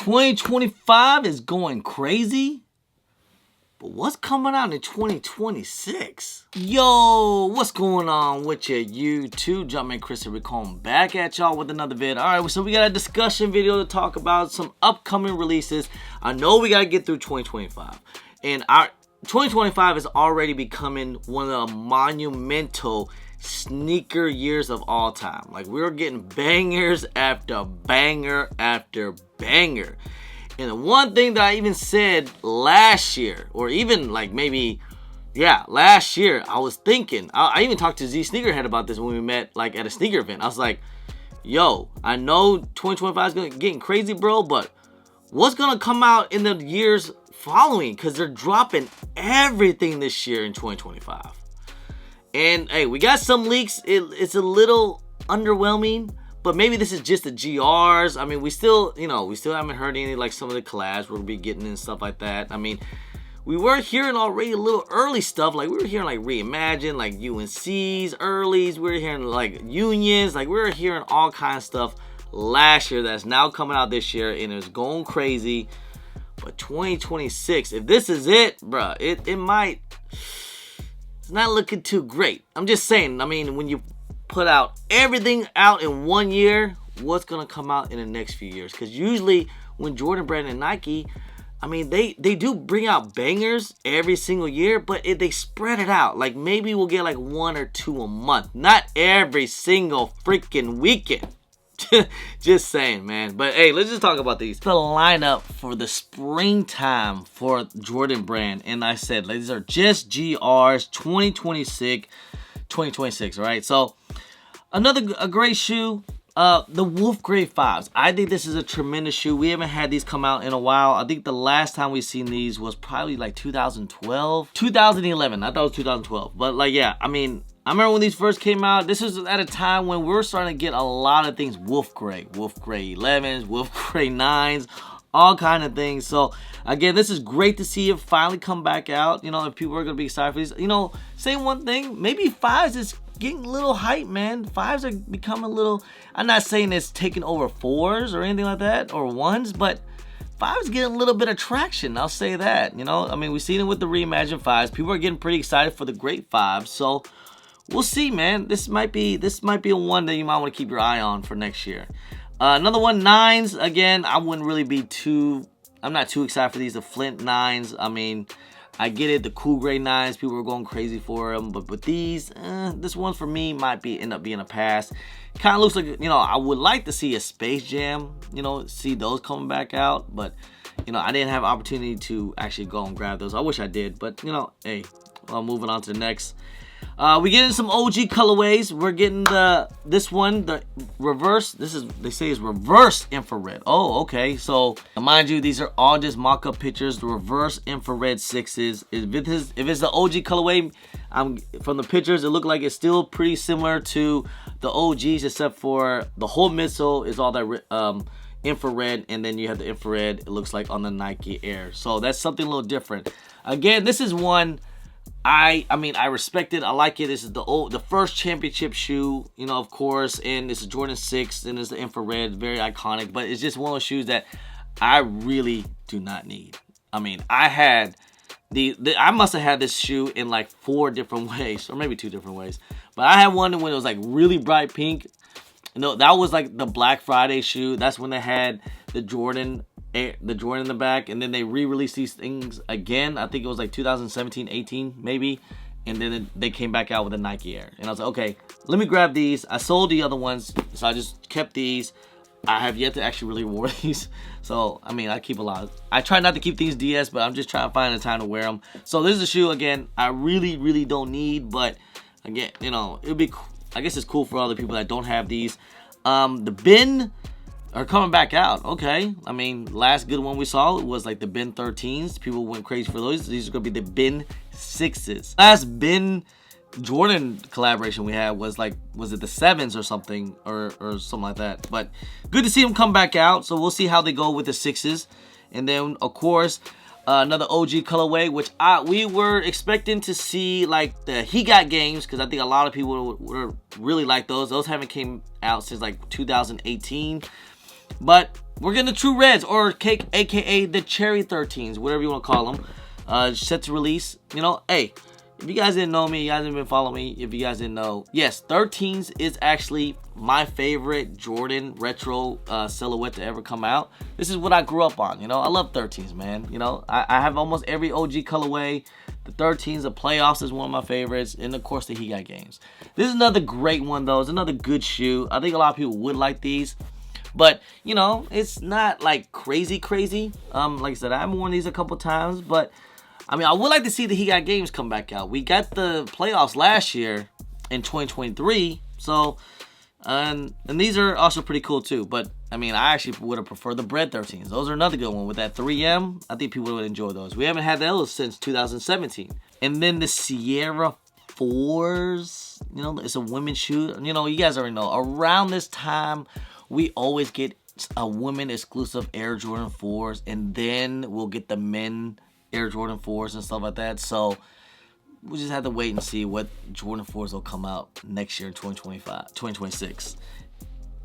2025 is going crazy. But what's coming out in 2026? Yo, what's going on with your YouTube? Jumpman Chris and Recon back at y'all with another vid. Alright, so we got a discussion video to talk about some upcoming releases. I know we gotta get through 2025. And our 2025 is already becoming one of the monumental sneaker years of all time. Like, we're getting bangers after banger after banger. And the one thing that I even said last year, or even like maybe, last year, I was thinking, I even talked to Z Sneakerhead about this when we met like at a sneaker event. I was like, yo, I know 2025 is getting crazy, bro, but what's gonna come out in the years following? Because they're dropping everything this year in 2025. And hey, we got some leaks. It's a little underwhelming. But maybe this is just the GRs. I mean, we still haven't heard any, like, some of the collabs we'll be getting and stuff like that. I mean, we were hearing already a little early stuff. Like, we were hearing, like, Reimagine, like, UNC's earlies. We were hearing, like, Unions. Like, we were hearing all kinds of stuff last year that's now coming out this year. And it's going crazy. But 2026, if this is it, bruh, it might... It's not looking too great. I'm just saying, I mean, when you put out everything out in 1 year, what's gonna come out in the next few years? Because usually when Jordan Brand and Nike, I mean, they do bring out bangers every single year, but they spread it out. Like, maybe we'll get like 1 or 2 a month, not every single freaking weekend. Just saying, man. But hey, let's just talk about these. The lineup for the springtime for Jordan Brand, and I said these are just GRs 2026, right? So a great shoe, the Wolf Grade 5s. I think this is a tremendous shoe. We haven't had these come out in a while. I think the last time we've seen these was probably like 2011. I thought it was 2012. But like, yeah, I mean, I remember when these first came out, this was at a time when we were starting to get a lot of things Wolf Grade 11s, Wolf Grade 9s, all kind of things. So again, this is great to see it finally come back out. You know, if people are going to be excited for these. You know, say one thing, maybe 5s is getting a little hype, man. 5s are becoming a little, I'm not saying it's taking over 4s or anything like that, or 1s, but 5s getting a little bit of traction. I'll say that. You know, I mean, we've seen it with the Reimagine 5s. People are getting pretty excited for the Great 5s. So we'll see, man. This might be a one that you might want to keep your eye on for next year. Another one, 9s. Again, I wouldn't really be I'm not too excited for these. The Flint 9s. I mean, I get it. The cool grade 9s, people are going crazy for them. But with these, this one for me might end up being a pass. Kind of looks like, you know, I would like to see a Space Jam, you know, see those coming back out. But, you know, I didn't have opportunity to actually go and grab those. I wish I did. But, you know, hey, moving on to the next. We getting some OG colorways. We're getting this one, the reverse. They say is reverse infrared. Oh, okay. So mind you, these are all just mock-up pictures. The reverse infrared 6s. If it's the OG colorway, from the pictures, it looked like it's still pretty similar to the OGs, except for the whole midsole is all that infrared, and then you have the infrared. It looks like on the Nike Air. So that's something a little different. Again, this is one. I mean, I respect it. I like it. This is the first championship shoe, you know, of course, and this is Jordan 6, and it's the infrared, very iconic, but it's just one of those shoes that I really do not need. I mean, I must have had this shoe in like 4 different ways, or maybe 2 different ways, but I had one when it was like really bright pink. No, that was like the Black Friday shoe. That's when they had the Jordan in the back, and then they re-released these things again. I think it was like 2017, 18 maybe, and then they came back out with the Nike Air, and I was like, okay, let me grab these. I sold the other ones, so I just kept these. I have yet to actually really wear these, so I mean, I keep a lot. I try not to keep these DS, but I'm just trying to find the time to wear them. So this is a shoe, again, I really don't need, but again, you know, it'll be, I guess it's cool for other people that don't have these. The bin are coming back out. Okay, I mean, last good one we saw was like the bin 13s. People went crazy for those. These are gonna be the bin 6s. Last bin Jordan collaboration we had was like, was it the 7s or something, or something like that? But good to see them come back out. So we'll see how they go with the 6s. And then of course, another OG colorway, which we were expecting to see, like the He Got games, because I think a lot of people would really like those. Those haven't came out since like 2018. But we're getting the true reds, or aka the cherry 13s, whatever you want to call them. Set to release. You know, hey, if you guys didn't know me, you guys didn't been following me, if you guys didn't know, yes, 13s is actually my favorite Jordan retro silhouette to ever come out. This is what I grew up on, you know. I love 13s, man. You know, I have almost every OG colorway. The 13s, the playoffs is one of my favorites, and of course the He Got Games. This is another great one though. It's another good shoe. I think a lot of people would like these. But, you know, it's not like crazy. Like I said, I haven't worn these a couple times, but I mean, I would like to see the He Got Games come back out. We got the playoffs last year in 2023, so, and these are also pretty cool too. But, I mean, I actually would have preferred the Bread 13s. Those are another good one with that 3M. I think people would enjoy those. We haven't had those since 2017. And then the Sierra 4s, you know, it's a women's shoe. You know, you guys already know. Around this time, we always get a women exclusive Air Jordan 4s, and then we'll get the men Air Jordan 4s and stuff like that. So we just have to wait and see what Jordan 4s will come out next year in 2026.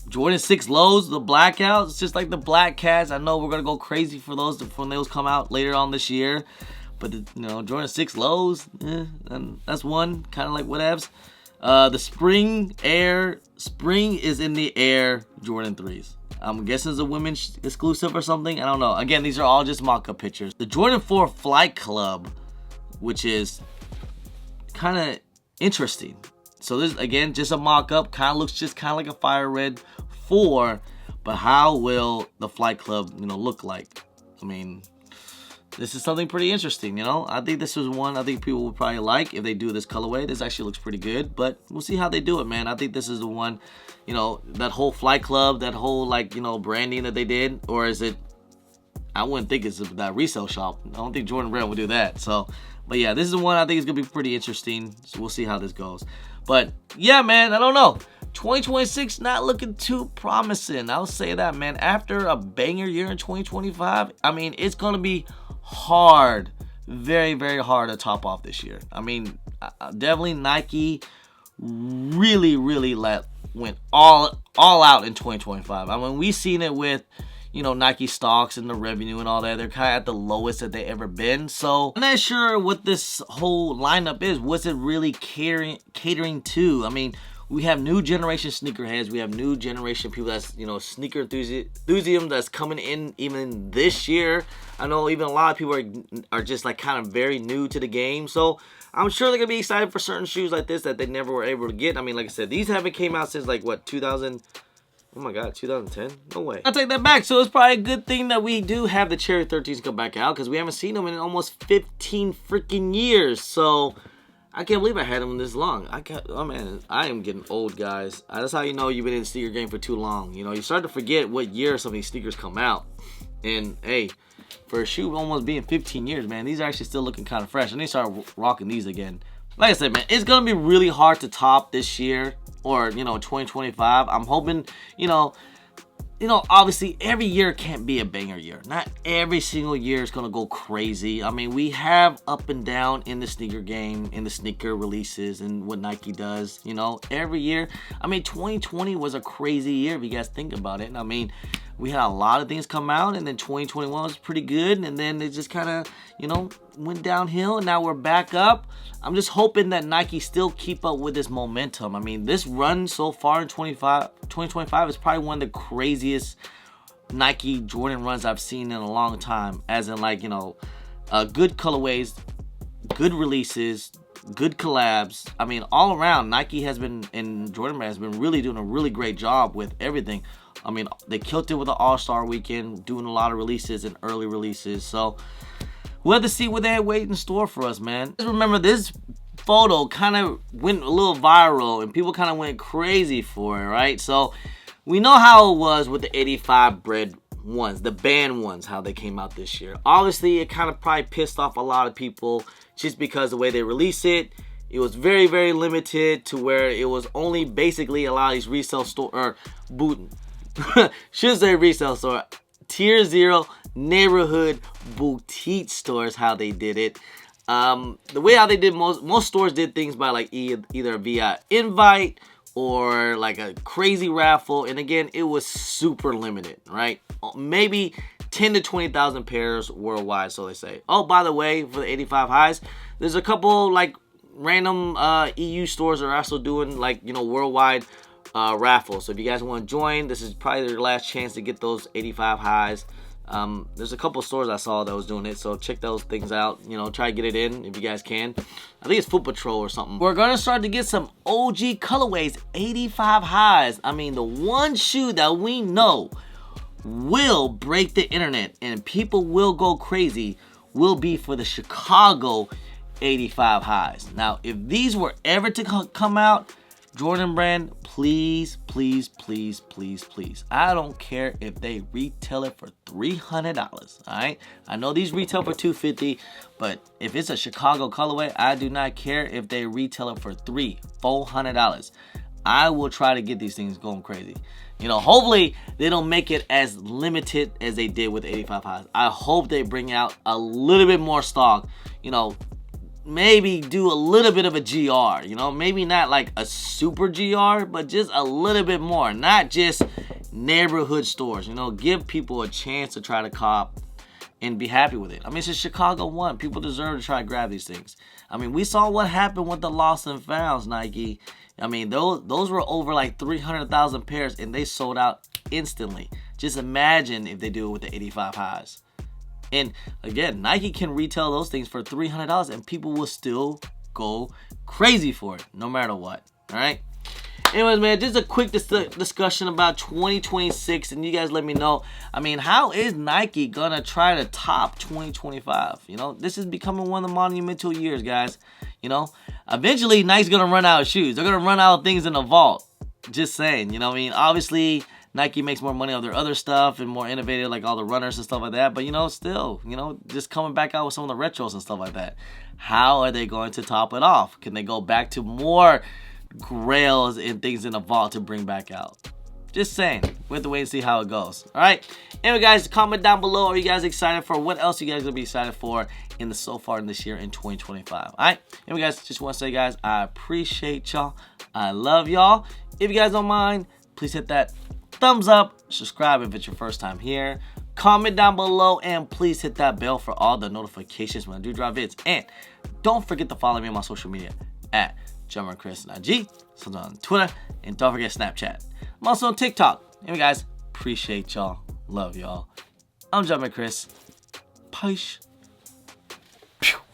Jordan 6 lows, the blackouts, just like the Black Cats. I know we're gonna go crazy for those when those come out later on this year, but you know, Jordan 6 lows, and that's one kind of like whatevs. The Spring is in the Air Jordan 3s. I'm guessing it's a women's exclusive or something. I don't know. Again, these are all just mock-up pictures. The Jordan 4 Flight Club, which is kind of interesting. So this, again, just a mock-up. Kind of looks just kind of like a fire red 4. But how will the Flight Club, you know, look like? I mean, this is something pretty interesting, you know. I think this is one I think people would probably like if they do this colorway. This actually looks pretty good, but we'll see how they do it, man. I think this is the one, you know, that whole Flight Club, that whole, like, you know, branding that they did. Or is it, I wouldn't think it's that resale shop. I don't think Jordan Brand would do that. So, but yeah, this is one I think is going to be pretty interesting. So we'll see how this goes. But yeah, man, I don't know. 2026 not looking too promising. I'll say that, man. After a banger year in 2025, I mean, it's going to be hard, very hard to top off this year. I mean, definitely Nike really went all out in 2025. I mean, we seen it with, you know, Nike stocks and the revenue and all that. They're kind of at the lowest that they ever been. So I'm not sure what this whole lineup is. What's it really catering to? I mean, we have new generation sneakerheads. We have new generation people that's, you know, sneaker enthusiasm that's coming in even this year. I know even a lot of people are just like kind of very new to the game. So I'm sure they're going to be excited for certain shoes like this that they never were able to get. I mean, like I said, these haven't came out since like, what, 2000? Oh my God, 2010? No way. I'll take that back. So it's probably a good thing that we do have the Cherry 13s come back out, because we haven't seen them in almost 15 freaking years. So I can't believe I had them this long. Oh man, I am getting old, guys. That's how you know you've been in the sneaker game for too long. You know, you start to forget what year some of these sneakers come out. And hey, for a shoe almost being 15 years, man, these are actually still looking kind of fresh. I need to start rocking these again. Like I said, man, it's going to be really hard to top this year, or, you know, 2025. I'm hoping, you know, obviously every year can't be a banger year. Not every single year is going to go crazy. I mean, we have up and down in the sneaker game, in the sneaker releases and what Nike does, you know, every year. I mean, 2020 was a crazy year if you guys think about it. And I mean, we had a lot of things come out, and then 2021 was pretty good, and then it just kind of, you know, went downhill, and now we're back up. I'm just hoping that Nike still keep up with this momentum. I mean, this run so far in 2025 is probably one of the craziest Nike Jordan runs I've seen in a long time, as in, like, you know, good colorways, good releases, good collabs. I mean, all around, Nike has been, and Jordan Brand has been really doing a really great job with everything. I mean, they killed it with the All-Star Weekend, doing a lot of releases and early releases. So we'll have to see what they had waiting in store for us, man. Just remember, this photo kind of went a little viral, and people kind of went crazy for it, right? So we know how it was with the 85 bread ones, the band ones, how they came out this year. Obviously, it kind of probably pissed off a lot of people just because the way they release it. It was very limited to where it was only basically a lot of these resale store, or should say resale store, tier 0 neighborhood boutique stores, how they did it. The way how they did, most stores did things by like either via invite or like a crazy raffle. And again, it was super limited, right? Maybe 10 to 20,000 pairs worldwide, so they say. Oh, by the way, for the 85 highs, there's a couple like random EU stores that are also doing like, you know, worldwide raffles. So if you guys want to join, this is probably your last chance to get those 85 highs. There's a couple stores I saw that was doing it, so check those things out. You know, try to get it in if you guys can. I think it's Foot Patrol or something. We're gonna start to get some OG colorways, 85 highs. I mean, the one shoe that we know will break the internet and people will go crazy will be for the Chicago 85 highs. Now, if these were ever to come out, Jordan brand, please, please, please, please, please. I don't care if they retail it for $300, all right? I know these retail for $250, but if it's a Chicago colorway, I do not care if they retail it for $300-$400. I will try to get these things going crazy. You know, hopefully they don't make it as limited as they did with 85 highs. I hope they bring out a little bit more stock. You know, maybe do a little bit of a GR. You know, maybe not like a super GR, but just a little bit more. Not just neighborhood stores. You know, give people a chance to try to cop and be happy with it. I mean, it's a Chicago one. People deserve to try to grab these things. I mean, we saw what happened with the Lost and Founds, Nike. I mean, those were over like 300,000 pairs, and they sold out instantly. Just imagine if they do it with the 85 highs. And again, Nike can retail those things for $300, and people will still go crazy for it, no matter what. All right. Anyways, man, just a quick discussion about 2026, and you guys let me know. I mean, how is Nike gonna try to top 2025? You know, this is becoming one of the monumental years, guys. You know, eventually Nike's gonna run out of shoes. They're gonna run out of things in the vault. Just saying. You know what I mean? Obviously, Nike makes more money on their other stuff and more innovative, like all the runners and stuff like that. But, you know, still, you know, just coming back out with some of the retros and stuff like that. How are they going to top it off? Can they go back to more grails and things in the vault to bring back out? Just saying. We have to wait and see how it goes. All right. Anyway, guys, comment down below. Are you guys excited for what else you guys gonna be excited for in the so far in this year in 2025? All right. Anyway, guys, just want to say, guys, I appreciate y'all. I love y'all. If you guys don't mind, please hit that thumbs up. Subscribe if it's your first time here. Comment down below and please hit that bell for all the notifications when I do drop vids. And don't forget to follow me on my social media at Chris on IG, so on Twitter, and don't forget Snapchat. I'm also on TikTok. Anyway, guys, appreciate y'all. Love y'all. I'm Chris. Peace.